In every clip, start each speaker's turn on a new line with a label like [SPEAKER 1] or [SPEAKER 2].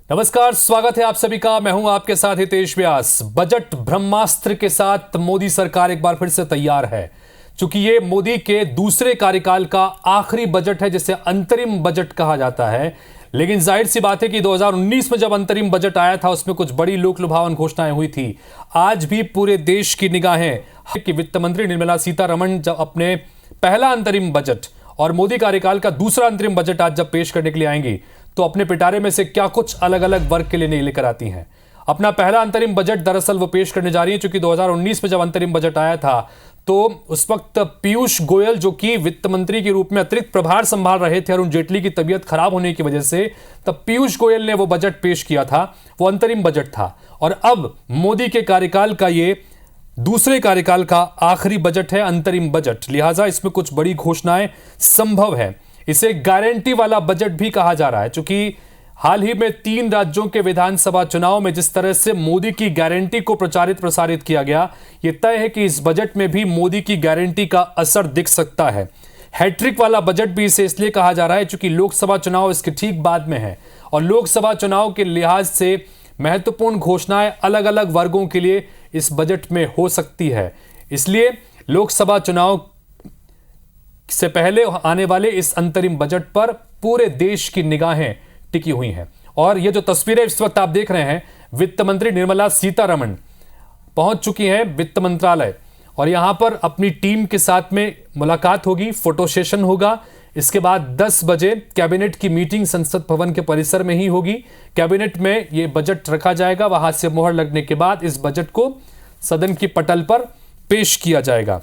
[SPEAKER 1] नमस्कार, स्वागत है आप सभी का। मैं हूं आपके साथ हितेश व्यास। बजट ब्रह्मास्त्र के साथ मोदी सरकार एक बार फिर से तैयार है। चूंकि ये मोदी के दूसरे कार्यकाल का आखिरी बजट है, जिसे अंतरिम बजट कहा जाता है। लेकिन जाहिर सी बात है कि 2019 में जब अंतरिम बजट आया था, उसमें कुछ बड़ी लोक लुभावन घोषणाएं हुई थी। आज भी पूरे देश की निगाहें कि वित्त मंत्री निर्मला सीतारमण जब अपने पहला अंतरिम बजट और मोदी कार्यकाल का दूसरा अंतरिम बजट आज जब पेश करने के लिए आएंगी, तो अपने पिटारे में से क्या कुछ अलग अलग वर्ग के लिए लेकर आती हैं। अपना पहला अंतरिम बजट दरअसल वो पेश करने जा रही है, क्योंकि 2019 में जब अंतरिम बजट आया था तो उस वक्त पीयूष गोयल, जो कि वित्त मंत्री के रूप में अतिरिक्त प्रभार संभाल रहे थे अरुण जेटली की तबीयत खराब होने की वजह से, तब पीयूष गोयल ने वो बजट पेश किया था। वो अंतरिम बजट था। और अब मोदी के कार्यकाल का ये दूसरे कार्यकाल का आखिरी बजट है, अंतरिम बजट। लिहाजा इसमें कुछ बड़ी घोषणाएं संभव है। इसे गारंटी वाला बजट भी कहा जा रहा है, क्योंकि हाल ही में 3 राज्यों के विधानसभा चुनाव में जिस तरह से मोदी की गारंटी को प्रचारित प्रसारित किया गया, यह तय है कि इस बजट में भी मोदी की गारंटी का असर दिख सकता है। हैट्रिक वाला बजट भी इसे इसलिए कहा जा रहा है क्योंकि लोकसभा चुनाव इसके ठीक बाद में है, और लोकसभा चुनाव के लिहाज से महत्वपूर्ण घोषणाएं अलग अलग वर्गों के लिए इस बजट में हो सकती है। इसलिए लोकसभा चुनाव से पहले आने वाले इस अंतरिम बजट पर पूरे देश की निगाहें टिकी हुई हैं। और ये जो तस्वीरें इस वक्त आप देख रहे हैं, वित्त मंत्री निर्मला सीतारमण पहुंच चुकी हैं वित्त मंत्रालय, और यहां पर अपनी टीम के साथ में मुलाकात होगी, फोटो सेशन होगा। इसके बाद 10 बजे कैबिनेट की मीटिंग संसद भवन के परिसर में ही होगी। कैबिनेट में यह बजट रखा जाएगा। वहां से मोहर लगने के बाद इस बजट को सदन की पटल पर पेश किया जाएगा।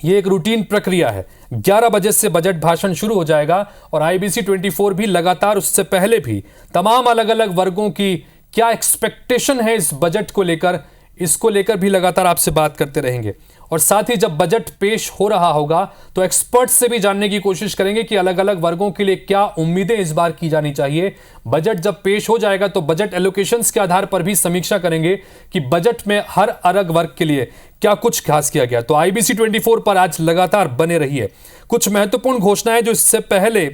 [SPEAKER 1] यह एक रूटीन प्रक्रिया है। 11 बजे से बजट भाषण शुरू हो जाएगा, और IBC 24 भी लगातार उससे पहले भी तमाम अलग अलग वर्गों की क्या एक्सपेक्टेशन है इस बजट को लेकर, इसको लेकर भी लगातार आपसे बात करते रहेंगे। और साथ ही जब बजट पेश हो रहा होगा तो एक्सपर्ट्स से भी जानने की कोशिश करेंगे कि अलग अलग वर्गों के लिए क्या उम्मीदें इस बार की जानी चाहिए। बजट जब पेश हो जाएगा तो बजट एलोकेशंस के आधार पर भी समीक्षा करेंगे कि बजट में हर अलग वर्ग के लिए क्या कुछ खास किया गया। तो IBC 24 पर आज लगातार बने रहिए। कुछ महत्वपूर्ण घोषणाएं जो इससे पहले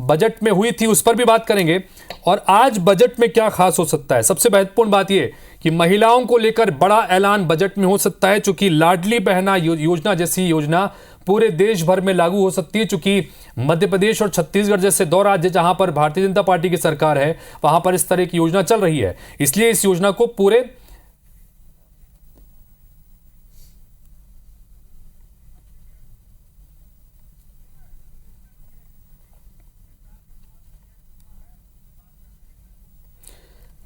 [SPEAKER 1] बजट में हुई थी उस पर भी बात करेंगे, और आज बजट में क्या खास हो सकता है। सबसे महत्वपूर्ण बात यह कि महिलाओं को लेकर बड़ा ऐलान बजट में हो सकता है, चूंकि लाडली बहना योजना जैसी योजना पूरे देश भर में लागू हो सकती है। चूंकि मध्य प्रदेश और छत्तीसगढ़ जैसे 2 राज्य जहां पर भारतीय जनता पार्टी की सरकार है, वहां पर इस तरह की योजना चल रही है। इसलिए इस योजना को पूरे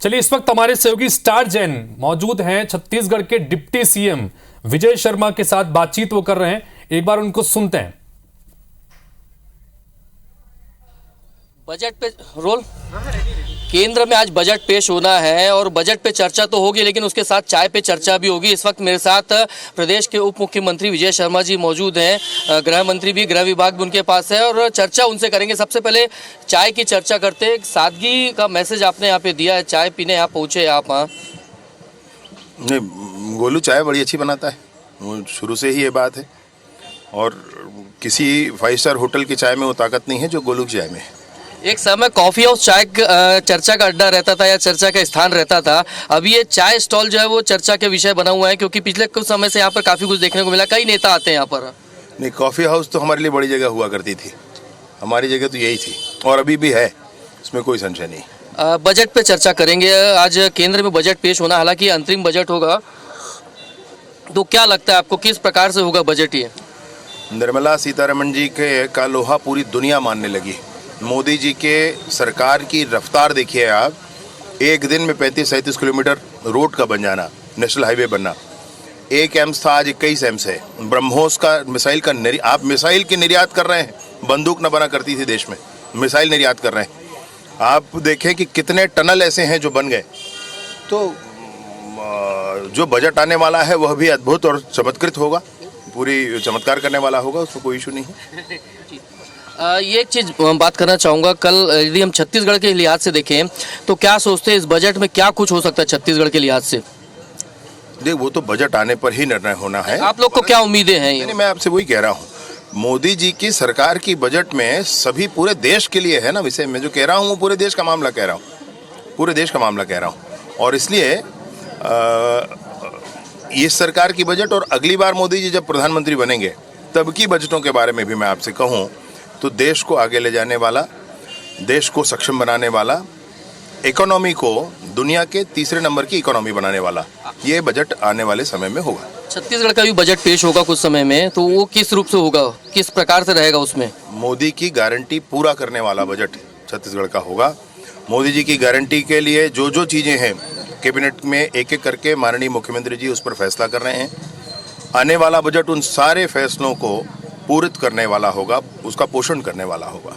[SPEAKER 1] चलिए, इस वक्त हमारे सहयोगी स्टार जैन मौजूद हैं। छत्तीसगढ़ के डिप्टी CM विजय शर्मा के साथ बातचीत वो कर रहे हैं। एक बार उनको सुनते हैं।
[SPEAKER 2] बजट पे रोल केंद्र में आज बजट पेश होना है, और बजट पे चर्चा तो होगी, लेकिन उसके साथ चाय पे चर्चा भी होगी। इस वक्त मेरे साथ प्रदेश के उप मुख्यमंत्री विजय शर्मा जी मौजूद हैं। गृह मंत्री भी, गृह विभाग भी उनके पास है, और चर्चा उनसे करेंगे। सबसे पहले चाय की चर्चा करते हैं। सादगी का मैसेज आपने यहाँ पे दिया है, चाय पीने यहाँ पहुँचे आप।
[SPEAKER 3] नहीं, गोलू चाय बड़ी अच्छी बनाता है, वो शुरू से ही ये बात है। और किसी 5 स्टार होटल की चाय में वो ताकत नहीं है जो गोलू की चाय में है।
[SPEAKER 2] एक समय कॉफी हाउस चाय चर्चा का अड्डा रहता था, या चर्चा का स्थान रहता था। अभी ये चाय स्टॉल जो है वो चर्चा के विषय बना हुआ है, क्योंकि पिछले कुछ समय से यहाँ पर काफ़ी कुछ देखने को मिला। कई नेता आते हैं यहाँ पर।
[SPEAKER 3] नहीं, कॉफ़ी हाउस तो हमारे लिए बड़ी जगह हुआ करती थी। हमारी जगह तो यही थी, और अभी भी है, इसमें कोई संशय नहीं।
[SPEAKER 2] बजट पे चर्चा करेंगे। आज केंद्र में बजट पेश होना, हालांकि अंतरिम बजट होगा, तो क्या लगता है आपको किस प्रकार से होगा बजट? ये
[SPEAKER 3] निर्मला सीतारमण जी के का लोहा पूरी दुनिया मानने लगी। मोदी जी के सरकार की रफ्तार देखिए आप। एक दिन में 35-37 किलोमीटर रोड का बन जाना, नेशनल हाईवे बनना। 1 एम्स था, आज 21 एम्स है। ब्रह्मोस का मिसाइल का आप मिसाइल की निर्यात कर रहे हैं। बंदूक न बना करती थी देश में, मिसाइल निर्यात कर रहे हैं। आप देखें कि कितने टनल ऐसे हैं जो बन गए। तो जो बजट आने वाला है वह भी अद्भुत और चमत्कृत होगा, पूरी चमत्कार करने वाला होगा, उसमें कोई इशू नहीं है।
[SPEAKER 2] ये एक चीज़ बात करना चाहूँगा। कल यदि हम छत्तीसगढ़ के लिहाज से देखें तो क्या सोचते हैं इस बजट में क्या कुछ हो सकता है छत्तीसगढ़ के लिहाज से?
[SPEAKER 3] देख, वो तो बजट आने पर ही निर्णय होना है।
[SPEAKER 2] आप लोग को क्या उम्मीदें हैं?
[SPEAKER 3] मैं आपसे वही कह रहा हूँ, मोदी जी की सरकार की बजट में सभी पूरे देश के लिए है ना। विषय मैं जो कह रहा हूँ वो पूरे देश का मामला कह रहा हूँ। पूरे देश का मामला कह रहा हूँ। और इसलिए ये सरकार की बजट और अगली बार मोदी जी जब प्रधानमंत्री बनेंगे तब की बजटों के बारे में भी मैं आपसे कहूँ तो देश को आगे ले जाने वाला, देश को सक्षम बनाने वाला, इकोनॉमी को दुनिया के तीसरे नंबर की इकोनॉमी बनाने वाला ये बजट आने वाले समय में होगा।
[SPEAKER 2] छत्तीसगढ़ का भी बजट पेश होगा कुछ समय में, तो वो किस रूप से होगा, किस प्रकार से रहेगा उसमें?
[SPEAKER 3] मोदी की गारंटी पूरा करने वाला बजट छत्तीसगढ़ का होगा। मोदी जी की गारंटी के लिए जो जो चीज़ें हैं कैबिनेट में एक एक करके माननीय मुख्यमंत्री जी उस पर फैसला कर रहे हैं। आने वाला बजट उन सारे फैसलों को पूरित करने वाला होगा, उसका पोषण करने वाला होगा।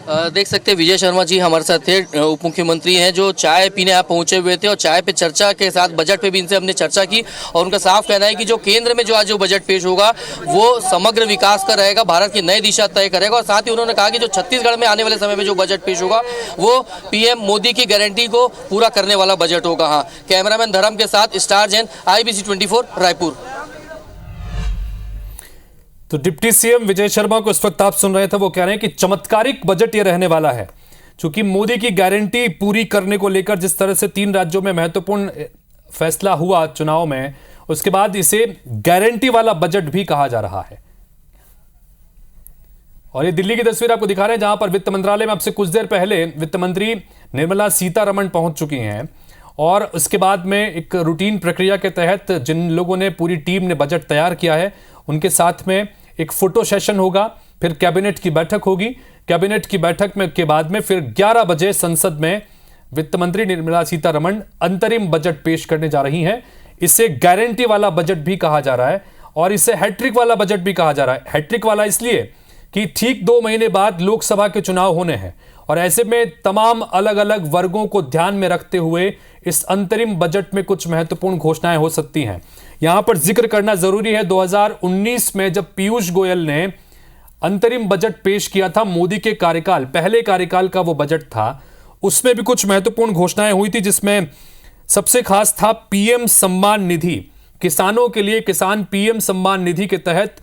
[SPEAKER 2] देख सकते हैं विजय शर्मा जी हमारे साथ थे, उप मुख्यमंत्री हैं, जो चाय पीने यहाँ पहुंचे हुए थे और चाय पे चर्चा के साथ बजट पे भी इनसे हमने चर्चा की और उनका साफ कहना है कि जो केंद्र में जो आज जो बजट पेश होगा वो समग्र विकास का रहेगा, भारत की नई दिशा तय करेगा। और साथ ही उन्होंने कहा कि जो छत्तीसगढ़ में आने वाले समय में जो बजट पेश होगा वो पीएम मोदी की गारंटी को पूरा करने वाला बजट होगा। हाँ, कैमरामैन धर्म के साथ स्टार जैन, IBC 24 रायपुर।
[SPEAKER 1] तो डिप्टी सीएम विजय शर्मा को इस वक्त आप सुन रहे थे, वो कह रहे हैं कि चमत्कारिक बजट ये रहने वाला है, क्योंकि मोदी की गारंटी पूरी करने को लेकर जिस तरह से 3 राज्यों में महत्वपूर्ण फैसला हुआ चुनाव में, उसके बाद इसे गारंटी वाला बजट भी कहा जा रहा है। और ये दिल्ली की तस्वीर आपको दिखा रहे हैं, जहां पर वित्त मंत्रालय में अब से कुछ देर पहले वित्त मंत्री निर्मला सीतारमण पहुंच चुकी हैं और उसके बाद में एक रूटीन प्रक्रिया के तहत जिन लोगों ने, पूरी टीम ने बजट तैयार किया है, उनके साथ में एक फोटो सेशन होगा, फिर कैबिनेट की बैठक होगी। कैबिनेट की बैठक में के बाद में फिर 11 बजे संसद में वित्त मंत्री निर्मला सीतारमण अंतरिम बजट पेश करने जा रही हैं। इसे गारंटी वाला बजट भी कहा जा रहा है और इसे हैट्रिक वाला बजट भी कहा जा रहा है। हैट्रिक वाला इसलिए कि ठीक 2 महीने बाद लोकसभा के चुनाव होने हैं और ऐसे में तमाम अलग अलग वर्गों को ध्यान में रखते हुए इस अंतरिम बजट में कुछ महत्वपूर्ण घोषणाएं हो सकती हैं। यहां पर जिक्र करना जरूरी है, 2019 में जब पीयूष गोयल ने अंतरिम बजट पेश किया था, मोदी के कार्यकाल, पहले कार्यकाल का वो बजट था, उसमें भी कुछ महत्वपूर्ण घोषणाएं हुई थी, जिसमें सबसे खास था पीएम सम्मान निधि। किसानों के लिए किसान पीएम सम्मान निधि के तहत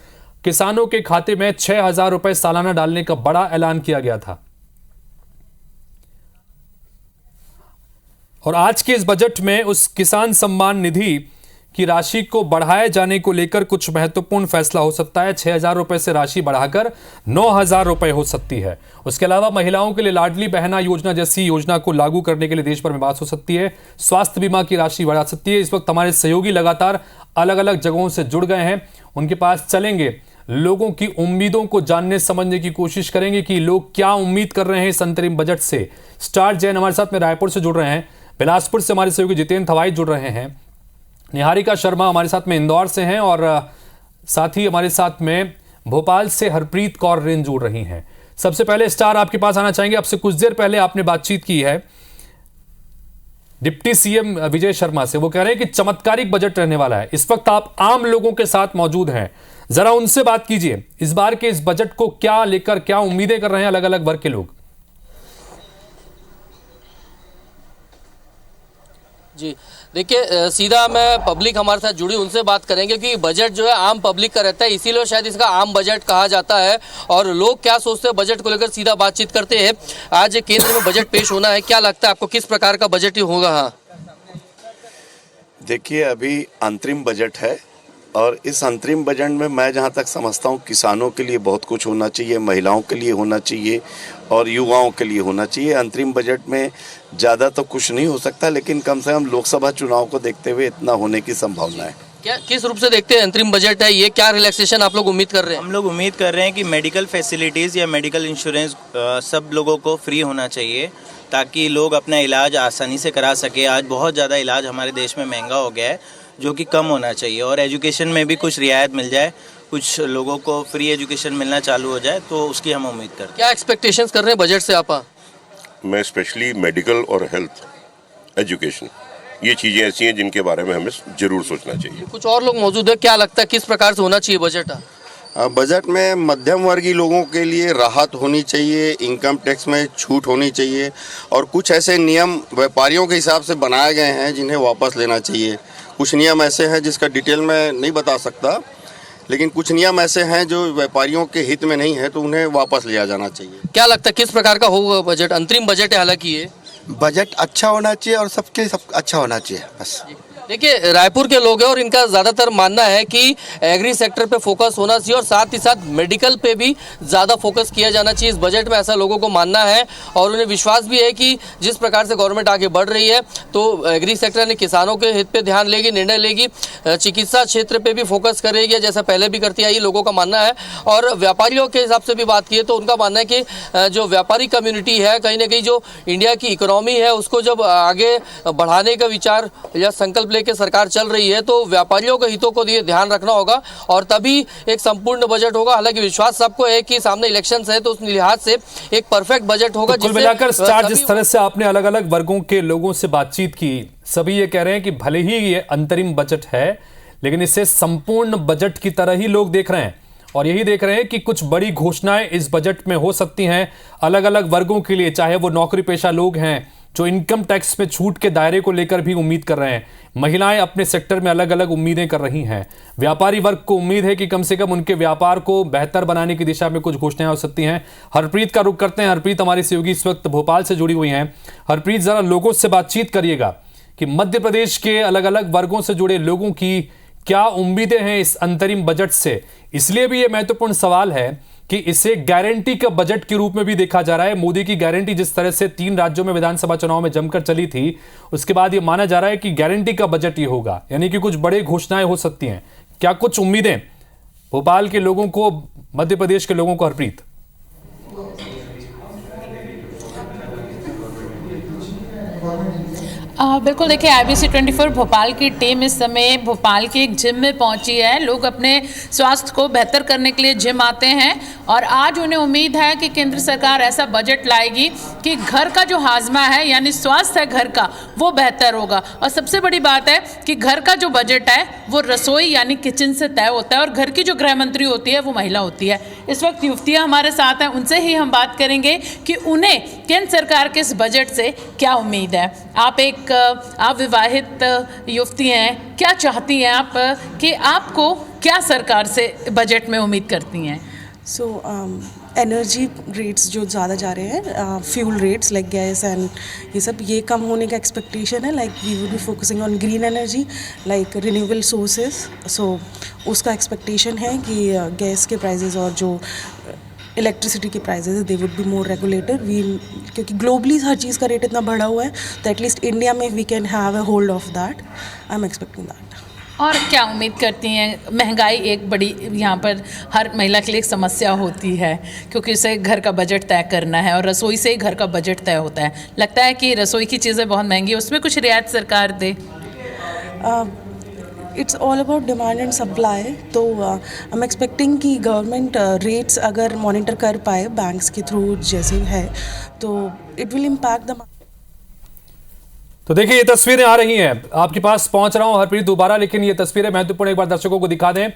[SPEAKER 1] किसानों के खाते में 6,000 रुपए सालाना डालने का बड़ा ऐलान किया गया था। और आज के इस बजट में उस किसान सम्मान निधि की राशि को बढ़ाए जाने को लेकर कुछ महत्वपूर्ण फैसला हो सकता है। 6,000 रुपए से राशि बढ़ाकर 9,000 रुपए हो सकती है। उसके अलावा महिलाओं के लिए लाडली बहना योजना जैसी योजना को लागू करने के लिए देश भर में बात हो सकती है। स्वास्थ्य बीमा की राशि बढ़ा सकती है। इस वक्त हमारे सहयोगी लगातार अलग अलग जगहों से जुड़ गए हैं, उनके पास चलेंगे, लोगों की उम्मीदों को जानने समझने की कोशिश करेंगे कि लोग क्या उम्मीद कर रहे हैं इस अंतरिम बजट से। स्टार जैन हमारे साथ में रायपुर से जुड़ रहे हैं, बिलासपुर से हमारे सहयोगी जितेंद्र थवाई जुड़ रहे हैं, निहारिका शर्मा हमारे साथ में इंदौर से हैं और साथ ही हमारे साथ में भोपाल से हरप्रीत कौर रेन जुड़ रही हैं। सबसे पहले स्टार आपके पास आना चाहेंगे। आपसे कुछ देर पहले आपने बातचीत की है डिप्टी सीएम विजय शर्मा से, वो कह रहे हैं कि चमत्कारिक बजट रहने वाला है। इस वक्त आप आम लोगों के साथ मौजूद हैं, जरा उनसे बात कीजिए, इस बार के इस बजट को क्या लेकर क्या उम्मीदें कर रहे हैं अलग अलग वर्ग के लोग।
[SPEAKER 2] जी देखिए, सीधा मैं पब्लिक हमारे साथ जुड़ी उनसे बात करेंगे कि बजट जो है आम पब्लिक का रहता है, इसीलिए शायद इसका आम बजट कहा जाता है। और लोग क्या सोचते हैं बजट को लेकर सीधा बातचीत करते हैं। आज केंद्र में बजट पेश होना है, क्या लगता है आपको किस प्रकार का बजट होगा? हाँ
[SPEAKER 4] देखिए, अभी अंतरिम बजट है और इस अंतरिम बजट में मैं जहां तक समझता हूं किसानों के लिए बहुत कुछ होना चाहिए, महिलाओं के लिए होना चाहिए और युवाओं के लिए होना चाहिए। अंतरिम बजट में ज़्यादा तो कुछ नहीं हो सकता, लेकिन कम से कम लोकसभा चुनाव को देखते हुए इतना होने की संभावना है।
[SPEAKER 2] क्या किस रूप से देखते हैं अंतरिम बजट है ये, क्या रिलैक्सेशन आप लोग उम्मीद कर रहे हैं?
[SPEAKER 5] हम लोग उम्मीद कर रहे हैं कि मेडिकल फैसिलिटीज़ या मेडिकल इंश्योरेंस सब लोगों को फ्री होना चाहिए, ताकि लोग अपना इलाज आसानी से करा सके। आज बहुत ज़्यादा इलाज हमारे देश में महंगा हो गया है, जो कि कम होना चाहिए। और एजुकेशन में भी कुछ रियायत मिल जाए, कुछ लोगों को फ्री एजुकेशन मिलना चालू हो जाए, तो उसकी हम उम्मीद करते हैं।
[SPEAKER 2] क्या एक्सपेक्टेशंस कर रहे हैं बजट से आप?
[SPEAKER 6] मैं स्पेशली मेडिकल और हेल्थ एजुकेशन, ये चीज़ें ऐसी हैं जिनके बारे में हमें जरूर सोचना चाहिए।
[SPEAKER 2] कुछ और लोग मौजूद है, क्या लगता है किस प्रकार से होना चाहिए बजट?
[SPEAKER 4] बजट में मध्यम वर्गीय लोगों के लिए राहत होनी चाहिए, इनकम टैक्स में छूट होनी चाहिए और कुछ ऐसे नियम व्यापारियों के हिसाब से बनाए गए हैं जिन्हें वापस लेना चाहिए। कुछ नियम ऐसे हैं जिसका डिटेल में नहीं बता सकता, लेकिन कुछ नियम ऐसे हैं जो व्यापारियों के हित में नहीं है, तो उन्हें वापस लिया जाना चाहिए।
[SPEAKER 2] क्या लगता है किस प्रकार का होगा बजट? अंतरिम बजट है हालांकि ये।
[SPEAKER 7] बजट अच्छा होना चाहिए और सबके सब अच्छा होना चाहिए बस।
[SPEAKER 2] देखिए, रायपुर के लोग हैं और इनका ज़्यादातर मानना है कि एग्री सेक्टर पे फोकस होना चाहिए और साथ ही साथ मेडिकल पे भी ज़्यादा फोकस किया जाना चाहिए इस बजट में, ऐसा लोगों को मानना है। और उन्हें विश्वास भी है कि जिस प्रकार से गवर्नमेंट आगे बढ़ रही है तो एग्री सेक्टर ने किसानों के हित पे ध्यान लेगी, निर्णय लेगी, चिकित्सा क्षेत्र पे भी फोकस करेगी जैसा पहले भी करती आई, लोगों का मानना है। और व्यापारियों के हिसाब से भी बात की तो उनका मानना है कि जो व्यापारी कम्युनिटी है, कहीं ना कहीं जो इंडिया की इकोनॉमी है उसको जब आगे बढ़ाने का विचार या संकल्प के सरकार चल रही है तो व्यापारियों के हितों को ध्यान रखना होगा और तभी एक संपूर्ण बजट होगा। हालांकि विश्वास सबको है कि सामने इलेक्शंस है तो उस लिहाज से एक परफेक्ट बजट होगा।
[SPEAKER 1] तो कुल मिलाकर स्टार, जिस तरह से आपने अलग अलग वर्गों के लोगों से बातचीत की, सभी ये कह रहे हैं कि भले ही ये अंतरिम बजट है लेकिन इसे संपूर्ण बजट की तरह ही लोग देख रहे हैं और यही देख रहे हैं कि कुछ बड़ी घोषणाएं इस बजट में हो सकती हैं अलग अलग वर्गों के लिए, चाहे वो नौकरी पेशा लोग हैं जो इनकम टैक्स में छूट के दायरे को लेकर भी उम्मीद कर रहे हैं, महिलाएं अपने सेक्टर में अलग अलग उम्मीदें कर रही हैं, व्यापारी वर्ग को उम्मीद है कि कम से कम उनके व्यापार को बेहतर बनाने की दिशा में कुछ घोषणाएं हो सकती हैं। हरप्रीत का रुख करते हैं। हरप्रीत हमारी सहयोगी इस वक्त भोपाल से जुड़ी हुई हैं। हरप्रीत, जरा लोगों से बातचीत करिएगा कि मध्य प्रदेश के अलग अलग वर्गों से जुड़े लोगों की क्या उम्मीदें हैं इस अंतरिम बजट से। इसलिए भी ये महत्वपूर्ण सवाल है कि इसे गारंटी का बजट के रूप में भी देखा जा रहा है। मोदी की गारंटी जिस तरह से 3 राज्यों में विधानसभा चुनाव में जमकर चली थी, उसके बाद ये माना जा रहा है कि गारंटी का बजट ये होगा, यानी कि कुछ बड़े घोषणाएं हो सकती हैं। क्या कुछ उम्मीदें भोपाल के लोगों को, मध्य प्रदेश के लोगों को, हरप्रीत?
[SPEAKER 8] बिल्कुल, देखिए IBC 24 भोपाल की टीम इस समय भोपाल के एक जिम में पहुंची है। लोग अपने स्वास्थ्य को बेहतर करने के लिए जिम आते हैं और आज उन्हें उम्मीद है कि केंद्र सरकार ऐसा बजट लाएगी कि घर का जो हाजमा है यानी स्वास्थ्य है घर का, वो बेहतर होगा। और सबसे बड़ी बात है कि घर का जो बजट है वो रसोई यानी किचन से तय होता है और घर की जो गृह मंत्री होती है वो महिला होती है। इस वक्त युवतियाँ हमारे साथ हैं, उनसे ही हम बात करेंगे कि उन्हें केंद्र सरकार के इस बजट से क्या उम्मीद है। आप विवाहित युवती हैं, क्या चाहती हैं आप कि आपको क्या सरकार से बजट में उम्मीद करती हैं?
[SPEAKER 9] एनर्जी रेट्स जो ज़्यादा जा रहे हैं, fuel rates like gas and ये सब, ये कम होने का एक्सपेक्टेशन है। Like we would be focusing on green energy like renewable sources. So उसका एक्सपेक्टेशन है कि गैस के प्राइसेस और जो इलेक्ट्रिसिटी के prices they would be more regulated. क्योंकि ग्लोबली हर चीज़ का रेट इतना बढ़ा हुआ है तो एटलीस्ट इंडिया में we can have a hold of that. I am expecting that.
[SPEAKER 8] और क्या उम्मीद करती हैं? महंगाई एक बड़ी यहाँ पर हर महिला के लिए एक समस्या होती है क्योंकि उसे घर का बजट तय करना है और रसोई से ही घर का बजट तय होता है। लगता है कि रसोई की चीज़ें बहुत महंगी है, उसमें कुछ रियायत सरकार दे?
[SPEAKER 9] It's all about demand and supply. तो आई एम एक्सपेक्टिंग कि गवर्नमेंट रेट्स अगर मॉनिटर कर पाए बैंक्स के थ्रू जैसे है तो इट विल इम्पैक्ट द।
[SPEAKER 1] तो देखिए, ये तस्वीरें आ रही हैं, आपके पास पहुंच रहा हूं हरप्रीत दोबारा, लेकिन ये तस्वीरें महत्वपूर्ण एक बार दर्शकों को दिखा दें।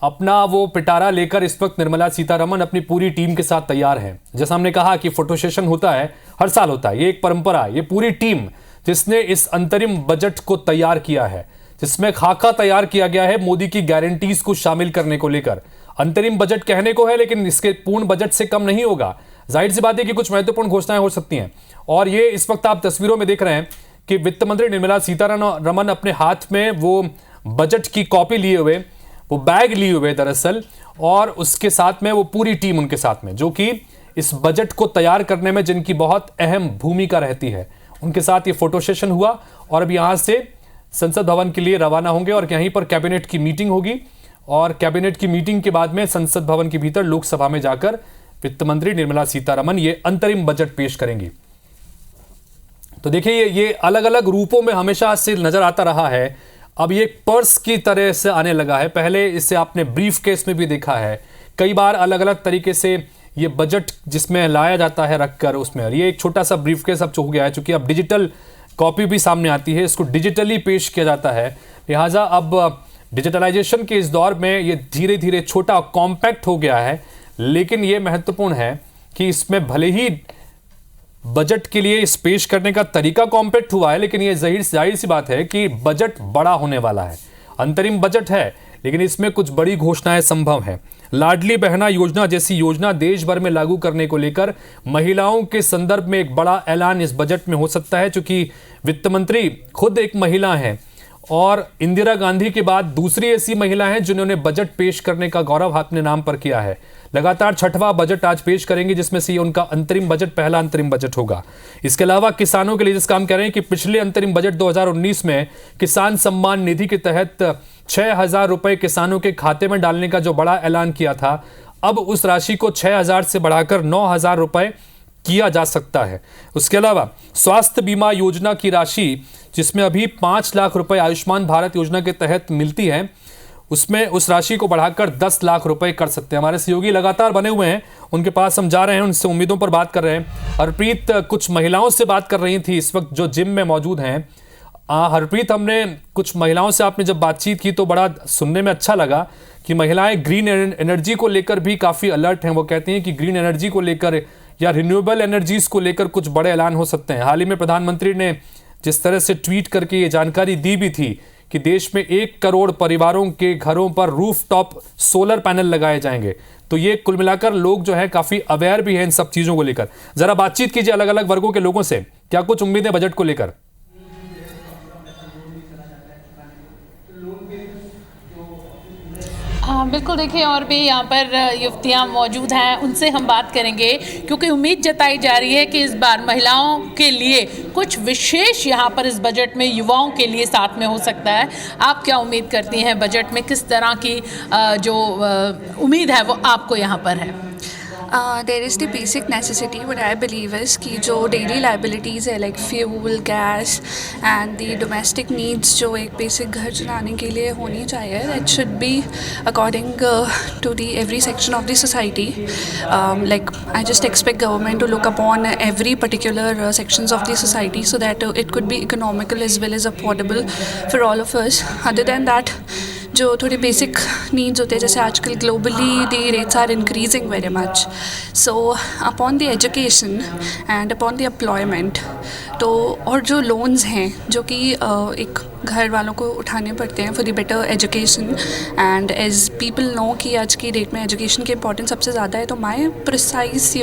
[SPEAKER 1] अपना वो पिटारा लेकर इस वक्त निर्मला सीतारमण अपनी पूरी टीम के साथ तैयार हैं। जैसा हमने कहा कि फोटो सेशन होता है, हर साल होता है, ये एक परंपरा। ये पूरी टीम जिसने इस अंतरिम बजट को तैयार किया है, जिसमें खाका तैयार किया गया है मोदी की गारंटीज को शामिल करने को लेकर। अंतरिम बजट कहने को है लेकिन इसके पूर्ण बजट से कम नहीं होगा। जाहिर सी बात है कि कुछ महत्वपूर्ण घोषणाएं हो सकती हैं और ये इस वक्त आप तस्वीरों में देख रहे हैं कि वित्त मंत्री निर्मला सीतारमण अपने हाथ में वो बजट की कॉपी लिए हुए, वो बैग लिए हुए दरअसल, और उसके साथ में वो पूरी टीम उनके साथ में, जो कि इस बजट को तैयार करने में जिनकी बहुत अहम भूमिका रहती है, उनके साथ ये फोटो सेशन हुआ और अब यहाँ से संसद भवन के लिए रवाना होंगे और यहीं पर कैबिनेट की मीटिंग होगी और कैबिनेट की मीटिंग के बाद में संसद भवन के भीतर लोकसभा में जाकर वित्त मंत्री निर्मला सीतारमण ये अंतरिम बजट पेश करेंगी। तो देखिए, ये अलग अलग रूपों में हमेशा से नजर आता रहा है। अब ये पर्स की तरह से आने लगा है। पहले इसे आपने ब्रीफ केस में भी देखा है, कई बार अलग अलग तरीके से ये बजट जिसमें लाया जाता है रखकर उसमें। ये एक छोटा सा ब्रीफ केस अब हो गया है, चूंकि अब डिजिटल कॉपी भी सामने आती है, इसको डिजिटली पेश किया जाता है। लिहाजा अब डिजिटलाइजेशन के इस दौर में ये धीरे धीरे छोटा कॉम्पैक्ट हो गया है, लेकिन ये महत्वपूर्ण है कि इसमें भले ही बजट के लिए इस पेश करने का तरीका कॉम्पैक्ट हुआ है, लेकिन ये जाहिर सी बात है कि बजट बड़ा होने वाला है। अंतरिम बजट है लेकिन इसमें कुछ बड़ी घोषणाएं संभव हैं। लाडली बहना योजना जैसी योजना देश भर में लागू करने को लेकर महिलाओं के संदर्भ में एक बड़ा ऐलान इस बजट में हो सकता है, क्योंकि वित्त मंत्री खुद एक महिला हैं और इंदिरा गांधी के बाद दूसरी ऐसी महिला हैं जिन्होंने बजट पेश करने का गौरव अपने नाम पर किया है। लगातार 6वां बजट आज पेश करेंगे, जिसमें से उनका अंतरिम बजट पहला अंतरिम बजट होगा। इसके अलावा किसानों के लिए जिस काम कह रहे हैं कि पिछले अंतरिम बजट 2019 में किसान सम्मान निधि के तहत 6,000 रुपए किसानों के खाते में डालने का जो बड़ा ऐलान किया था, अब उस राशि को 6,000 से बढ़ाकर 9,000 रुपए किया जा सकता है। उसके अलावा स्वास्थ्य बीमा योजना की राशि, जिसमें अभी 5 लाख रुपए आयुष्मान भारत योजना के तहत मिलती है, उसमें उस राशि को बढ़ाकर 10 लाख रुपए कर सकते हैं। हमारे सहयोगी लगातार बने हुए हैं, उनके पास हम जा रहे हैं, उनसे उम्मीदों पर बात कर रहे हैं। हरप्रीत कुछ महिलाओं से बात कर रही थी इस वक्त जो जिम में मौजूद हैं। हरप्रीत, हमने कुछ महिलाओं से आपने जब बातचीत की तो बड़ा सुनने में अच्छा लगा कि महिलाएं ग्रीन एनर्जी को लेकर भी काफ़ी अलर्ट हैं। वो कहती हैं कि ग्रीन एनर्जी को लेकर या रिन्यूएबल एनर्जीज को लेकर कुछ बड़े ऐलान हो सकते हैं। हाल ही में प्रधानमंत्री ने जिस तरह से ट्वीट करके ये जानकारी दी भी थी कि देश में 1 करोड़ परिवारों के घरों पर रूफटॉप सोलर पैनल लगाए जाएंगे, तो ये कुल मिलाकर लोग जो है काफ़ी अवेयर भी हैं इन सब चीज़ों को लेकर। ज़रा बातचीत कीजिए अलग अलग वर्गों के लोगों से, क्या कुछ उम्मीदें बजट को लेकर?
[SPEAKER 8] हाँ बिल्कुल, देखिए और भी यहाँ पर युवतियाँ मौजूद हैं, उनसे हम बात करेंगे क्योंकि उम्मीद जताई जा रही है कि इस बार महिलाओं के लिए कुछ विशेष यहाँ पर इस बजट में युवाओं के लिए साथ में हो सकता है। आप क्या उम्मीद करती हैं बजट में, किस तरह की जो उम्मीद है वो आपको यहाँ पर है?
[SPEAKER 10] There is the basic necessity what I believe is कि जो डेली लाइबिलिटीज़ है like fuel, gas and the domestic needs जो एक बेसिक घर चलाने के लिए होनी चाहिए, that should be according to the every section of the society. Like I just expect government to look upon every particular sections of the society so that it could be economical as well as affordable for all of us. Other than that जो थोड़े basic needs होते हैं, जैसे आजकल globally the rates are increasing very much, so upon the education and upon the employment, तो और जो loans हैं जो कि एक घर वालों को उठाने पड़ते हैं for the better education, and as people know कि आज की डेट में एजुकेशन की इंपॉर्टेंस सबसे ज़्यादा है, तो my precise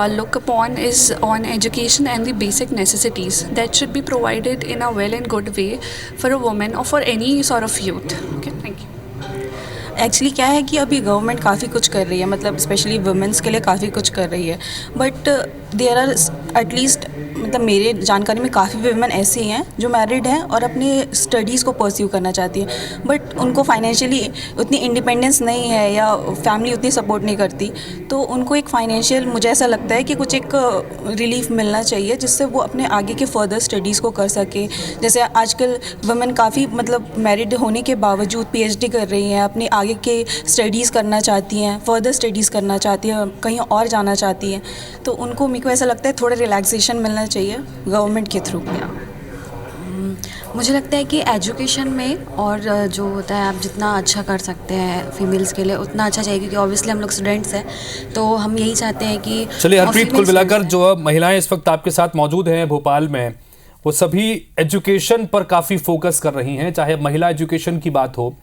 [SPEAKER 10] look upon is on education and the basic necessities that should be provided in a well and good way for a women और for any sort of youth. Okay, thank you.
[SPEAKER 9] Actually क्या है कि अभी government काफ़ी कुछ कर रही है, मतलब स्पेशली वुमेंस के लिए काफ़ी कुछ कर रही है, बट देयर आर एटलीस्ट मतलब मेरे जानकारी में काफ़ी वुमेन ऐसी हैं जो मैरिड हैं और अपनी स्टडीज़ को परस्यू करना चाहती हैं, बट उनको फाइनेंशियली उतनी इंडिपेंडेंस नहीं है या फैमिली उतनी सपोर्ट नहीं करती, तो उनको एक फाइनेंशियल, मुझे ऐसा लगता है कि कुछ एक रिलीफ मिलना चाहिए जिससे वो अपने आगे के फर्दर स्टडीज़ को कर सके। जैसे आजकल वुमेन काफ़ी मतलब मैरिड होने के बावजूद PhD कर रही हैं, अपनी आगे के स्टडीज़ करना चाहती हैं, फर्दर स्टडीज़ करना चाहती हैं, कहीं और जाना चाहती हैं, तो उनको मेरे को ऐसा लगता है थोड़ा रिलैक्सेशन मिलना चाहिए गवर्नमेंट के थ्रू।
[SPEAKER 11] मुझे लगता है कि एजुकेशन में और जो होता है आप जितना अच्छा कर सकते हैं फीमेल्स के लिए उतना अच्छा चाहिए, क्योंकि ऑब्वियसली हम लोग स्टूडेंट्स हैं, तो हम यही चाहते हैं कि
[SPEAKER 1] चलिए हरप्रीत, कुल मिलाकर जो महिलाएं इस वक्त आपके साथ मौजूद हैं भोपाल में, वो सभी एजुकेशन पर काफ़ी फोकस कर रही हैं, चाहे महिला एजुकेशन की बात हो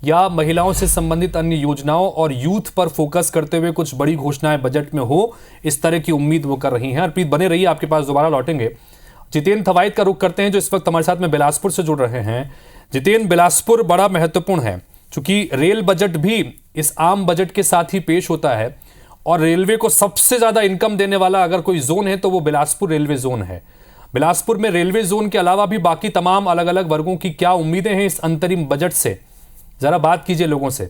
[SPEAKER 1] या महिलाओं से संबंधित अन्य योजनाओं और यूथ पर फोकस करते हुए कुछ बड़ी घोषणाएं बजट में हो, इस तरह की उम्मीद वो कर रही हैं। हरप्रीत बने रहिए, आपके पास दोबारा लौटेंगे। जितेंद्र थवाइट का रुख करते हैं जो इस वक्त हमारे साथ में बिलासपुर से जुड़ रहे हैं। जितेंद्र, बिलासपुर बड़ा महत्वपूर्ण है क्योंकि रेल बजट भी इस आम बजट के साथ ही पेश होता है और रेलवे को सबसे ज़्यादा इनकम देने वाला अगर कोई जोन है तो वो बिलासपुर रेलवे जोन है। बिलासपुर में रेलवे जोन के अलावा भी बाकी तमाम अलग अलग वर्गों की क्या उम्मीदें हैं इस अंतरिम बजट से, जरा बात कीजिए लोगों से।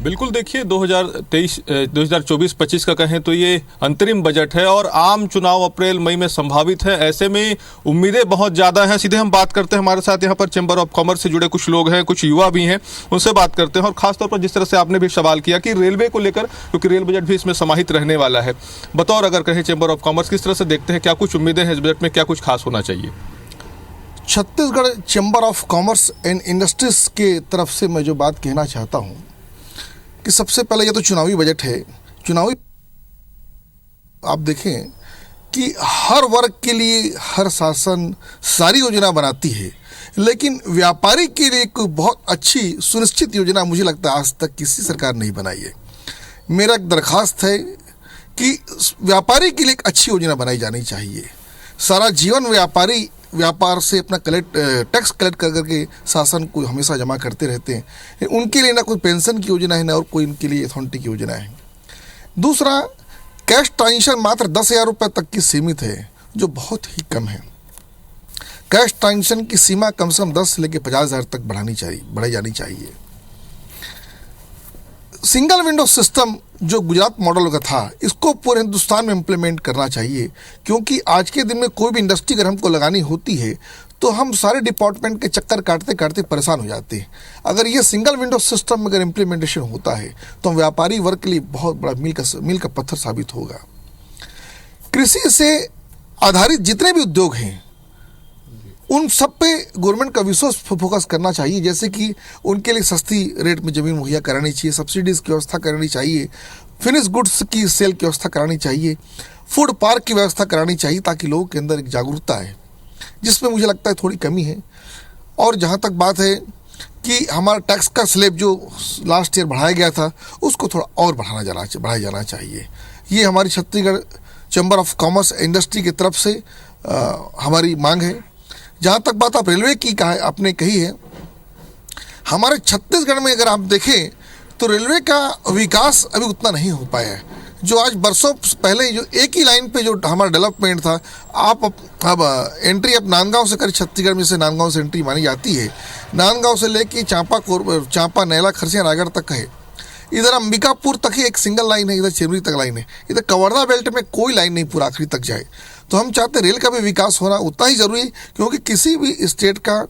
[SPEAKER 12] बिल्कुल, देखिए 2024-25 का कहें तो ये अंतरिम बजट है और आम चुनाव अप्रैल मई में संभावित है। ऐसे में उम्मीदें बहुत ज़्यादा हैं। सीधे हम बात करते हैं, हमारे साथ यहाँ पर चैम्बर ऑफ कॉमर्स से जुड़े कुछ लोग हैं, कुछ युवा भी हैं, उनसे बात करते हैं। और खासतौर पर जिस तरह से आपने भी सवाल किया कि रेलवे को लेकर, क्योंकि रेल बजट भी इसमें समाहित रहने वाला है, बतौर अगर कहें चैम्बर ऑफ कॉमर्स किस तरह से देखते हैं, क्या कुछ उम्मीदें हैं इस बजट में, क्या कुछ खास होना चाहिए?
[SPEAKER 13] Chhattisgarh chamber of commerce and industries के तरफ से मैं जो बात कहना चाहता हूँ कि सबसे पहले ये तो चुनावी बजट है। चुनावी आप देखें कि हर वर्ग के लिए हर शासन सारी योजना बनाती है, लेकिन व्यापारी के लिए कोई बहुत अच्छी सुनिश्चित योजना मुझे लगता है आज तक किसी सरकार नहीं बनाई है। मेरा एक दरख्वास्त है कि व्यापारी के लिए एक अच्छी योजना बनाई जानी चाहिए। सारा जीवन व्यापारी व्यापार से अपना टैक्स कलेक्ट कर करके शासन को हमेशा जमा करते रहते हैं। उनके लिए ना कोई पेंशन की योजना है ना और कोई उनके लिए अथॉरिटी की योजना है। दूसरा, कैश ट्रांजेक्शन मात्र 10,000 रुपये तक की सीमित है, जो बहुत ही कम है। कैश ट्रांजेक्शन की सीमा कम से कम 10 से लेकर 50,000 तक बढ़ाई जानी चाहिए। सिंगल विंडो सिस्टम जो गुजरात मॉडल का था, इसको पूरे हिंदुस्तान में इम्प्लीमेंट करना चाहिए, क्योंकि आज के दिन में कोई भी इंडस्ट्री अगर हमको लगानी होती है तो हम सारे डिपार्टमेंट के चक्कर काटते काटते परेशान हो जाते हैं। अगर ये सिंगल विंडो सिस्टम अगर इम्प्लीमेंटेशन होता है तो व्यापारी वर्ग के लिए बहुत बड़ा मील का पत्थर साबित होगा। कृषि से आधारित जितने भी उद्योग हैं उन सब पे गवर्नमेंट का विशेष फोकस करना चाहिए, जैसे कि उनके लिए सस्ती रेट में ज़मीन मुहैया करानी चाहिए, सब्सिडीज़ की व्यवस्था करनी चाहिए, फिनिश गुड्स की सेल की व्यवस्था करानी चाहिए, फूड पार्क की व्यवस्था करानी चाहिए, ताकि लोगों के अंदर एक जागरूकता है, जिसमें मुझे लगता है थोड़ी कमी है। और जहाँ तक बात है कि हमारा टैक्स का स्लैब जो लास्ट ईयर बढ़ाया गया था उसको थोड़ा और बढ़ाया जाना चाहिए। ये हमारी Chhattisgarh chamber of commerce industry की तरफ से हमारी मांग है। जहाँ तक बात आप रेलवे की आपने कही है, हमारे छत्तीसगढ़ में अगर आप देखें तो रेलवे का विकास अभी उतना नहीं हो पाया है। जो आज बरसों पहले जो एक ही लाइन पे जो हमारा डेवलपमेंट था, आप अब एंट्री अब नांदगांव से करें, छत्तीसगढ़ में से नांदगांव से एंट्री मानी जाती है, नांदगांव से लेके चांपा नैला खरसिया रायगढ़ तक है, इधर अंबिकापुर तक ही एक सिंगल लाइन है, इधर चिरमिरी तक लाइन है, इधर कवर्धा बेल्ट में कोई लाइन नहीं पूरा आखिरी तक जाए। तो हम चाहते रेल का भी विकास होना उतना ही जरूरी है, क्योंकि किसी भी स्टेट का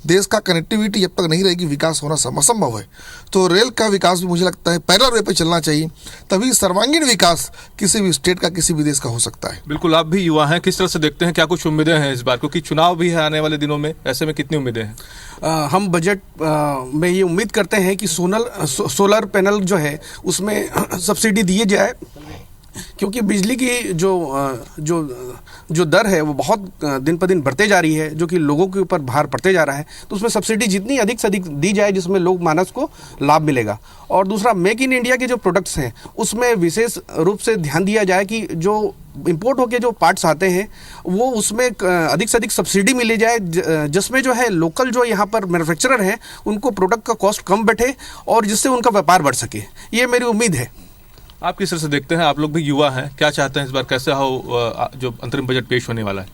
[SPEAKER 13] देश का कनेक्टिविटी जब तक नहीं रहेगी विकास होना असंभव है। तो रेल का विकास भी मुझे लगता है पैरेलल वे पे चलना चाहिए, तभी सर्वांगीण विकास किसी भी स्टेट का किसी भी देश का हो सकता है।
[SPEAKER 12] बिल्कुल, आप भी युवा हैं, किस तरह से देखते हैं, क्या कुछ उम्मीदें हैं इस बार, क्योंकि चुनाव भी है आने वाले दिनों में, ऐसे में कितनी उम्मीदें हैं?
[SPEAKER 14] हम बजट में ये उम्मीद करते हैं कि सोलर पैनल जो है उसमें सब्सिडी दिए जाए, क्योंकि बिजली की जो दर है वो बहुत दिन पर दिन बढ़ते जा रही है, जो कि लोगों के ऊपर भार पड़ते जा रहा है। तो उसमें सब्सिडी जितनी अधिक से अधिक दी जाए जिसमें लोग मानस को लाभ मिलेगा। और दूसरा, मेक इन इंडिया के जो प्रोडक्ट्स हैं उसमें विशेष रूप से ध्यान दिया जाए कि जो इंपोर्ट होके जो पार्ट्स आते हैं वो उसमें अधिक से अधिक सब्सिडी मिली जाए, जिसमें जो है लोकल जो यहाँ पर मैन्युफैक्चरर हैं उनको प्रोडक्ट का कॉस्ट कम बैठे और जिससे उनका व्यापार बढ़ सके। ये मेरी उम्मीद है।
[SPEAKER 12] आप किस तरह से देखते हैं, आप लोग भी युवा हैं, क्या चाहते हैं इस बार, कैसे हो जो अंतरिम बजट पेश होने वाला है?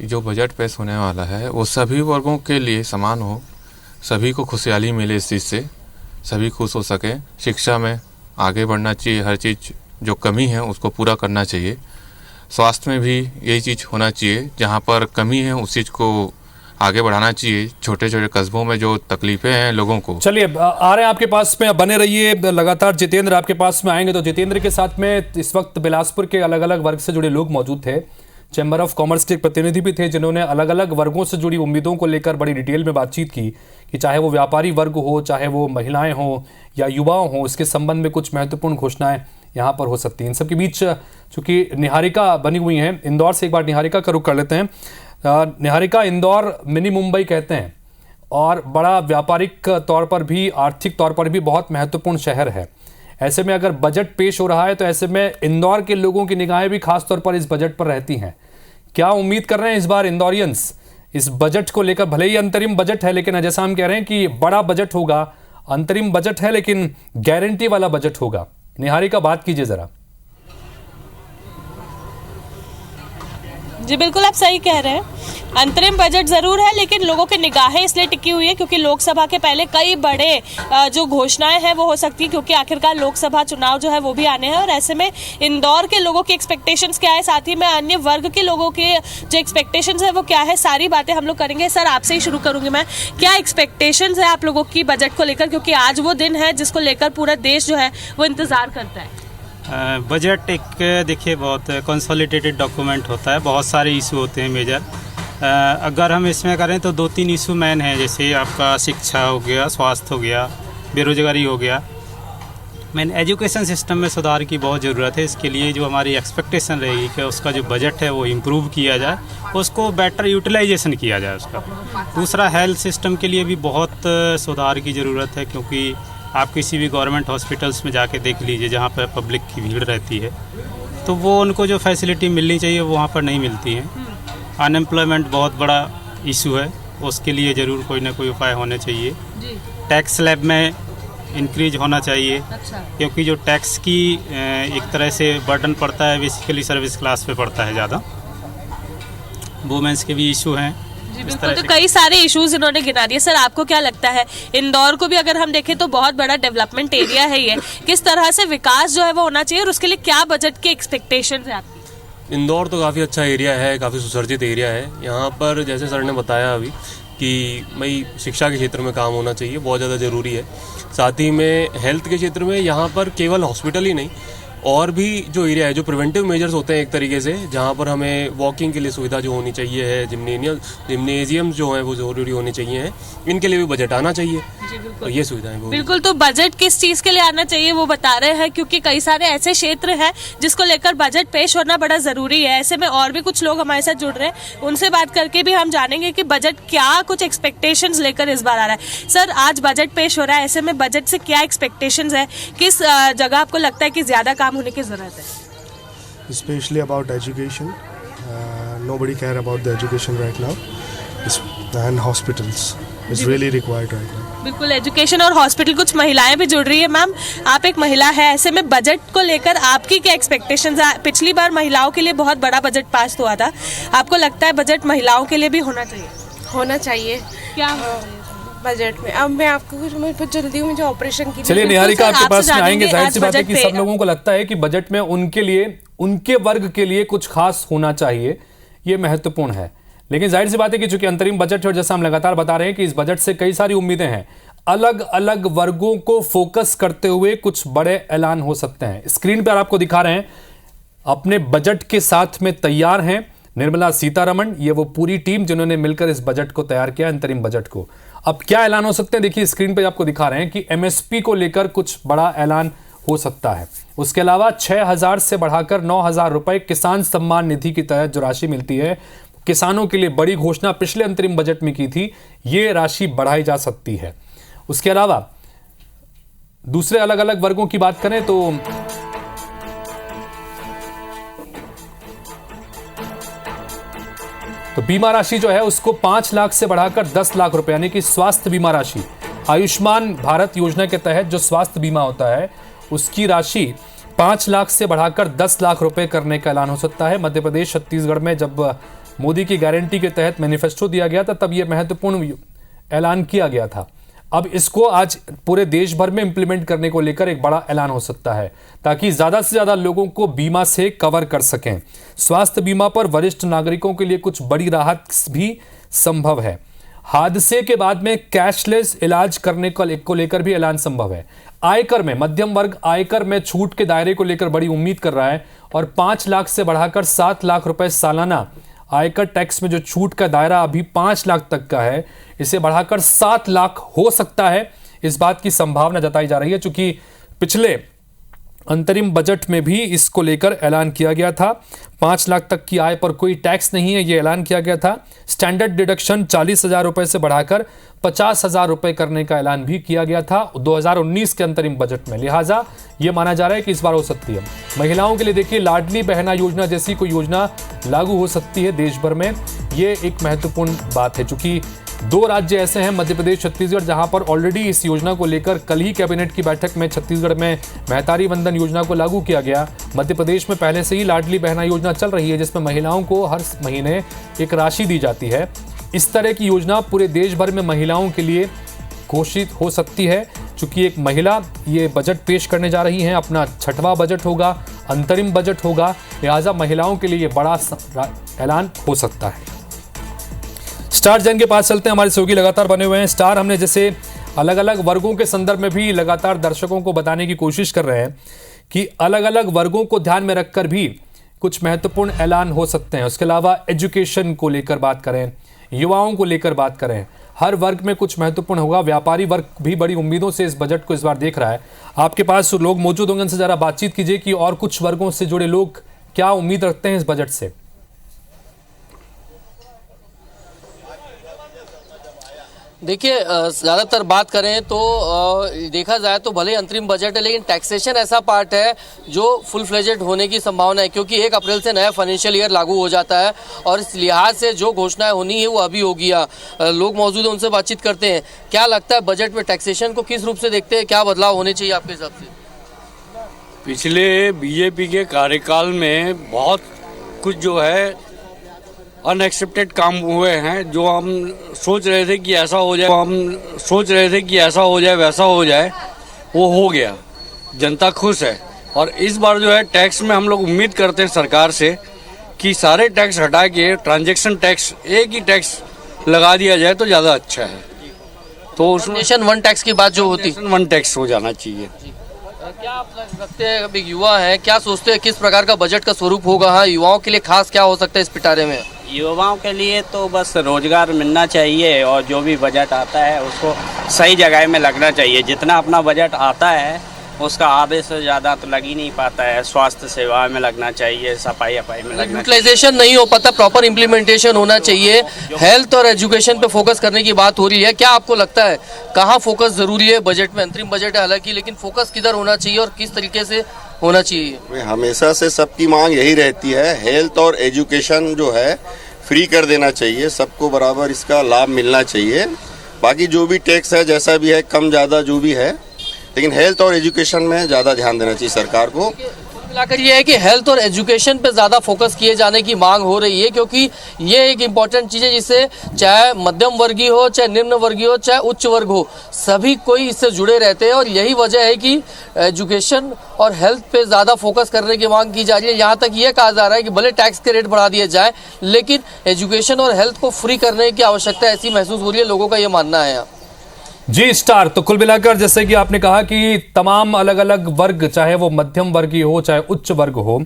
[SPEAKER 15] जो बजट पेश होने वाला है वो सभी वर्गों के लिए समान हो, सभी को खुशहाली मिले, इस चीज़ से सभी खुश हो सके। शिक्षा में आगे बढ़ना चाहिए, हर चीज़ जो कमी है उसको पूरा करना चाहिए। स्वास्थ्य में भी यही चीज़ होना चाहिए, जहाँ पर कमी है उस चीज़ को आगे बढ़ाना चाहिए। छोटे छोटे कस्बों में जो तकलीफें हैं लोगों को।
[SPEAKER 1] चलिए, आ रहे हैं आपके पास में, बने रहिए लगातार। जितेंद्र आपके पास में आएंगे, तो जितेंद्र के साथ में इस वक्त बिलासपुर के अलग अलग वर्ग से जुड़े लोग मौजूद थे। चैम्बर ऑफ कॉमर्स के प्रतिनिधि भी थे, जिन्होंने अलग अलग वर्गों से जुड़ी उम्मीदों को लेकर बड़ी डिटेल में बातचीत की कि चाहे वो व्यापारी वर्ग हो, चाहे वो महिलाएं हों या युवा हों, इसके संबंध में कुछ महत्वपूर्ण घोषणाएं यहाँ पर हो सकती हैं। इन सबके बीच चूंकि निहारिका बनी हुई हैं इंदौर से, एक बार निहारिका का रुख कर लेते हैं। निहारिका, इंदौर मिनी मुंबई कहते हैं और बड़ा व्यापारिक तौर पर भी, आर्थिक तौर पर भी बहुत महत्वपूर्ण शहर है। ऐसे में अगर बजट पेश हो रहा है तो ऐसे में इंदौर के लोगों की निगाहें भी खास तौर पर इस बजट पर रहती हैं। क्या उम्मीद कर रहे हैं इस बार इंदौरियंस इस बजट को लेकर? भले ही अंतरिम बजट है, लेकिन जैसा हम कह रहे हैं कि बड़ा बजट होगा, अंतरिम बजट है लेकिन गारंटी वाला बजट होगा। निहारिका, बात कीजिए जरा।
[SPEAKER 16] जी बिल्कुल, आप सही कह रहे हैं। अंतरिम बजट जरूर है, लेकिन लोगों की निगाहें इसलिए टिकी हुई है क्योंकि लोकसभा के पहले कई बड़े जो घोषणाएं हैं वो हो सकती है, क्योंकि आखिरकार लोकसभा चुनाव जो है वो भी आने हैं। और ऐसे में इंदौर के लोगों की एक्सपेक्टेशंस क्या है, साथ ही में अन्य वर्ग के लोगों के जो एक्सपेक्टेशंस है वो क्या है, सारी बातें हम लोग करेंगे। सर, आपसे ही शुरू करूंगी मैं। क्या एक्सपेक्टेशंस है आप लोगों की बजट को लेकर, क्योंकि आज वो दिन है जिसको लेकर पूरा देश जो है वो इंतजार करता है?
[SPEAKER 17] बजट एक देखिए बहुत कंसोलिडेटेड डॉक्यूमेंट होता है, बहुत सारे इशू होते हैं मेजर। अगर हम इसमें करें तो 2-3 इशू मैन हैं, जैसे आपका शिक्षा हो गया, स्वास्थ्य हो गया, बेरोजगारी हो गया। मेन एजुकेशन सिस्टम में सुधार की बहुत ज़रूरत है। इसके लिए जो हमारी एक्सपेक्टेशन रहेगी कि उसका जो बजट है वो इम्प्रूव किया जाए, उसको बेटर यूटिलाइजेशन किया जाए उसका। दूसरा, हेल्थ सिस्टम के लिए भी बहुत सुधार की ज़रूरत है, क्योंकि आप किसी भी गवर्नमेंट हॉस्पिटल्स में जाके देख लीजिए जहाँ पर पब्लिक की भीड़ रहती है, तो वो उनको जो फैसिलिटी मिलनी चाहिए वो वहाँ पर नहीं मिलती है। अनएम्प्लॉयमेंट बहुत बड़ा इशू है, उसके लिए ज़रूर कोई ना कोई उपाय होने चाहिए। टैक्स स्लैब में इंक्रीज होना चाहिए।
[SPEAKER 16] अच्छा।
[SPEAKER 17] क्योंकि जो टैक्स की एक तरह से बर्डन पड़ता है बेसिकली सर्विस क्लास पे पड़ता है ज़्यादा। वुमेंस के भी इशू हैं।
[SPEAKER 16] जी बिल्कुल, तो कई सारे इश्यूज इन्होंने गिना दिए। सर, आपको क्या लगता है, इंदौर को भी अगर हम देखें तो बहुत बड़ा डेवलपमेंट एरिया है ये, किस तरह से विकास जो है वो होना चाहिए और उसके लिए क्या बजट के एक्सपेक्टेशंस है आपकी?
[SPEAKER 18] इंदौर तो काफ़ी अच्छा एरिया है, काफ़ी सुसज्जित एरिया है। यहाँ पर जैसे सर ने बताया अभी कि भाई शिक्षा के क्षेत्र में काम होना चाहिए, बहुत ज़्यादा ज़रूरी है। साथ ही में हेल्थ के क्षेत्र में यहाँ पर केवल हॉस्पिटल ही नहीं, और भी जो एरिया है, जो प्रिवेंटिव मेजर्स होते हैं एक तरीके से, जहाँ पर हमें वॉकिंग के लिए सुविधा जो होनी चाहिए है, जिम्नेजियम जो है वो ज़रूरी होनी चाहिए है, इनके लिए भी बजट आना चाहिए।
[SPEAKER 16] जी बिल्कुल,
[SPEAKER 18] ये सुविधाएं
[SPEAKER 16] बिल्कुल। तो बजट किस चीज़ के लिए आना चाहिए वो बता रहे हैं, क्योंकि कई सारे ऐसे क्षेत्र हैं जिसको लेकर बजट पेश होना बड़ा ज़रूरी है। ऐसे में और भी कुछ लोग हमारे साथ जुड़ रहे हैं, उनसे बात करके भी हम जानेंगे कि बजट क्या कुछ एक्सपेक्टेशंस लेकर इस बार आ रहा है। सर, आज बजट पेश हो रहा है, ऐसे में बजट से क्या एक्सपेक्टेशंस है, किस जगह आपको लगता है कि ज़्यादा काम होने की ज़रूरत है?
[SPEAKER 19] Especially about education, nobody care about the education right now, and hospitals is really required right now.
[SPEAKER 16] बिल्कुल, एजुकेशन और हॉस्पिटल। कुछ महिलाएं भी जुड़ रही है। मैम, आप एक महिला है, ऐसे में बजट को लेकर आपकी क्या एक्सपेक्टेशंस है? पिछली बार महिलाओं के लिए बहुत बड़ा बजट पास हुआ था, आपको लगता है बजट महिलाओं के लिए भी होना चाहिए?
[SPEAKER 20] होना चाहिए।
[SPEAKER 16] क्या
[SPEAKER 20] बजट में? अब मैं आपको कुछ जल्दी हूँ, मुझे ऑपरेशन की।
[SPEAKER 1] चलिए निहारिका, आपके पास में आएंगे। जाहिर सी बात है कि सब लोगों को लगता है कि बजट में उनके लिए, उनके वर्ग के लिए कुछ खास होना चाहिए, ये महत्वपूर्ण है। लेकिन जाहिर सी बात है कि चूंकि अंतरिम बजट है और जैसा हम लगातार बता रहे हैं कि इस बजट से कई सारी उम्मीदें हैं, अलग अलग वर्गों को फोकस करते हुए कुछ बड़े ऐलान हो सकते हैं। स्क्रीन पर आपको दिखा रहे हैं, अपने बजट के साथ में तैयार हैं निर्मला सीतारमण, ये वो पूरी टीम जिन्होंने मिलकर इस बजट को तैयार किया, अंतरिम बजट को। अब क्या ऐलान हो सकते हैं, देखिए स्क्रीन पे आपको दिखा रहे हैं कि एमएसपी को लेकर कुछ बड़ा ऐलान हो सकता है। उसके अलावा 6,000 से बढ़ाकर 9,000 रुपए किसान सम्मान निधि के तहत जो राशि मिलती है, किसानों के लिए बड़ी घोषणा पिछले अंतरिम बजट में की थी, ये राशि बढ़ाई जा सकती है। उसके अलावा दूसरे अलग अलग वर्गों की बात करें तो बीमा राशि जो है उसको 5 लाख से बढ़ाकर 10 लाख रुपए, यानी कि स्वास्थ्य बीमा राशि, आयुष्मान भारत योजना के तहत जो स्वास्थ्य बीमा होता है उसकी राशि 5 लाख से बढ़ाकर 10 लाख रुपए करने का ऐलान हो सकता है। मध्य प्रदेश, छत्तीसगढ़ में जब मोदी की गारंटी के तहत मैनिफेस्टो दिया गया था, तब यह महत्वपूर्ण ऐलान किया गया था। अब इसको आज पूरे देश भर में इंप्लीमेंट करने को लेकर एक बड़ा ऐलान हो सकता है, ताकि ज्यादा से ज्यादा लोगों को बीमा से कवर कर सकें। स्वास्थ्य बीमा पर वरिष्ठ नागरिकों के लिए कुछ बड़ी राहत भी संभव है। हादसे के बाद में कैशलेस इलाज करने को लेकर भी ऐलान संभव है। आयकर में मध्यम वर्ग आयकर में छूट के दायरे को लेकर बड़ी उम्मीद कर रहा है और 5 लाख से बढ़ाकर 7 लाख रुपए सालाना आयकर टैक्स में जो छूट का दायरा अभी 5 लाख तक का है, इसे बढ़ाकर 7 लाख हो सकता है। इस बात की संभावना जताई जा रही है, चूंकि पिछले अंतरिम बजट में भी इसको लेकर ऐलान किया गया था। 5 लाख तक की आय पर कोई टैक्स नहीं है, ये ऐलान किया गया था। स्टैंडर्ड डिडक्शन 40,000 रुपए से बढ़ाकर 50,000 रुपए करने का ऐलान भी किया गया था 2019 के अंतरिम बजट में। लिहाजा ये माना जा रहा है कि इस बार हो सकती है। महिलाओं के लिए देखिए, लाडली बहना योजना जैसी कोई योजना लागू हो सकती है देश भर में, ये एक महत्वपूर्ण बात है। चूंकि 2 राज्य ऐसे हैं, मध्य प्रदेश, छत्तीसगढ़, जहां पर ऑलरेडी इस योजना को लेकर कल ही कैबिनेट की बैठक में छत्तीसगढ़ में महतारी वंदन योजना को लागू किया गया। मध्य प्रदेश में पहले से ही लाडली बहना योजना चल रही है, जिसमें महिलाओं को हर महीने एक राशि दी जाती है। इस तरह की योजना पूरे देश भर में महिलाओं के लिए घोषित हो सकती है। चूंकि एक महिला ये बजट पेश करने जा रही हैं, अपना 6वां बजट होगा, अंतरिम बजट होगा, लिहाजा महिलाओं के लिए ये बड़ा ऐलान हो सकता है। स्टार जैन के पास चलते हैं, हमारे सहयोगी लगातार बने हुए हैं। स्टार, हमने जैसे अलग अलग वर्गों के संदर्भ में भी लगातार दर्शकों को बताने की कोशिश कर रहे हैं कि अलग अलग वर्गों को ध्यान में रखकर भी कुछ महत्वपूर्ण ऐलान हो सकते हैं। उसके अलावा एजुकेशन को लेकर बात करें, युवाओं को लेकर बात करें, हर वर्ग में कुछ महत्वपूर्ण होगा। व्यापारी वर्ग भी बड़ी उम्मीदों से इस बजट को इस बार देख रहा है। आपके पास लोग मौजूद होंगे, उनसे जरा बातचीत कीजिए कि और कुछ वर्गों से जुड़े लोग क्या उम्मीद रखते हैं इस बजट से।
[SPEAKER 2] देखिए, ज़्यादातर बात करें तो देखा जाए तो भले अंतरिम बजट है, लेकिन टैक्सेशन ऐसा पार्ट है जो फुल फ्लेजेड होने की संभावना है, क्योंकि 1 अप्रैल से नया फाइनेंशियल ईयर लागू हो जाता है और इस लिहाज से जो घोषणाएं होनी है वो अभी होगी। लोग मौजूद हैं, उनसे बातचीत करते हैं। क्या लगता है बजट में टैक्सेशन को किस रूप से देखते हैं, क्या बदलाव होने चाहिए आपके हिसाब से?
[SPEAKER 21] पिछले बीजेपी के कार्यकाल में बहुत कुछ जो है अनएक्सेप्टेड काम हुए हैं, जो हम सोच रहे थे कि ऐसा हो जाए, वैसा हो जाए, वो हो गया। जनता खुश है। और इस बार जो है टैक्स में हम लोग उम्मीद करते हैं सरकार से कि सारे टैक्स हटा के ट्रांजैक्शन टैक्स, एक ही टैक्स लगा दिया जाए तो ज़्यादा अच्छा है। तो उसमें
[SPEAKER 2] नेशन वन टैक्स की बात जो होती है,
[SPEAKER 21] वन टैक्स हो जाना चाहिए।
[SPEAKER 2] क्या आप लगते हैं, अभी युवा हैं, क्या सोचते हैं किस प्रकार का बजट का स्वरूप होगा? हाँ, युवाओं के लिए खास क्या हो सकता है इस पिटारे में?
[SPEAKER 22] युवाओं के लिए तो बस रोजगार मिलना चाहिए और जो भी बजट आता है उसको सही जगह में लगना चाहिए। जितना अपना बजट आता है उसका आधे से ज़्यादा तो लग ही नहीं पाता है। स्वास्थ्य सेवा में लगना चाहिए, सफाई में लगना चाहिए।
[SPEAKER 2] यूटिलाइजेशन नहीं हो पाता, प्रॉपर इम्प्लीमेंटेशन होना चाहिए। हेल्थ और एजुकेशन पे फोकस करने की बात हो रही है। क्या आपको लगता है कहाँ फोकस जरूरी है बजट में? अंतरिम बजट है हालांकि, लेकिन फोकस किधर होना चाहिए और किस तरीके से होना चाहिए?
[SPEAKER 4] हमेशा से सबकी मांग यही रहती है, हेल्थ और एजुकेशन जो है फ्री कर देना चाहिए, सबको बराबर इसका लाभ मिलना चाहिए। बाकी जो भी टैक्स है, जैसा भी है, कम ज़्यादा जो भी है, लेकिन हेल्थ और एजुकेशन में ज़्यादा ध्यान देना चाहिए सरकार को।
[SPEAKER 2] मिलाकर ये है कि हेल्थ और एजुकेशन पे ज़्यादा फोकस किए जाने की मांग हो रही है, क्योंकि ये एक इम्पॉर्टेंट चीज़ है जिससे चाहे मध्यम वर्गीय हो, चाहे निम्न वर्गीय हो, चाहे उच्च वर्ग हो, सभी कोई इससे जुड़े रहते हैं। और यही वजह है कि एजुकेशन और हेल्थ पे ज़्यादा फोकस करने की मांग की जा रही है। यहाँ तक ये कहा जा रहा है कि भले टैक्स के रेट बढ़ा दिए जाए, लेकिन एजुकेशन और हेल्थ को फ्री करने की आवश्यकता ऐसी महसूस हो रही है, लोगों का ये मानना है।
[SPEAKER 1] जी स्टार, तो कुल मिलाकर जैसे कि आपने कहा कि तमाम अलग अलग वर्ग, चाहे वो मध्यम वर्गीय हो, चाहे उच्च वर्ग हो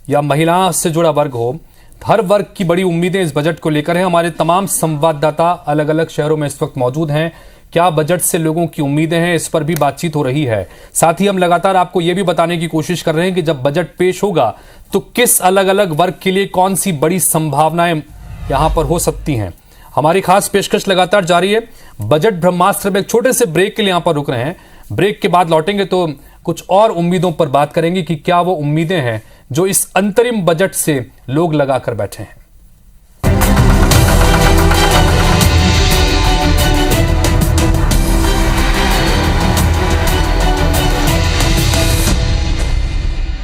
[SPEAKER 1] या महिला से जुड़ा वर्ग हो, हर वर्ग की बड़ी उम्मीदें इस बजट को लेकर हैं। हमारे तमाम संवाददाता अलग अलग शहरों में इस वक्त मौजूद हैं। क्या बजट से लोगों की उम्मीदें हैं, इस पर भी बातचीत हो रही है। साथ ही हम लगातार आपको यह भी बताने की कोशिश कर रहे हैं कि जब बजट पेश होगा तो किस अलग अलग वर्ग के लिए कौन सी बड़ी संभावनाएं यहां पर हो सकती हैं। हमारी खास पेशकश लगातार जारी है। बजट ब्रह्मास्त्र में एक छोटे से ब्रेक के लिए यहां पर रुक रहे हैं। ब्रेक के बाद लौटेंगे तो कुछ और उम्मीदों पर बात करेंगे कि क्या वो उम्मीदें हैं जो इस अंतरिम बजट से लोग लगाकर बैठे हैं।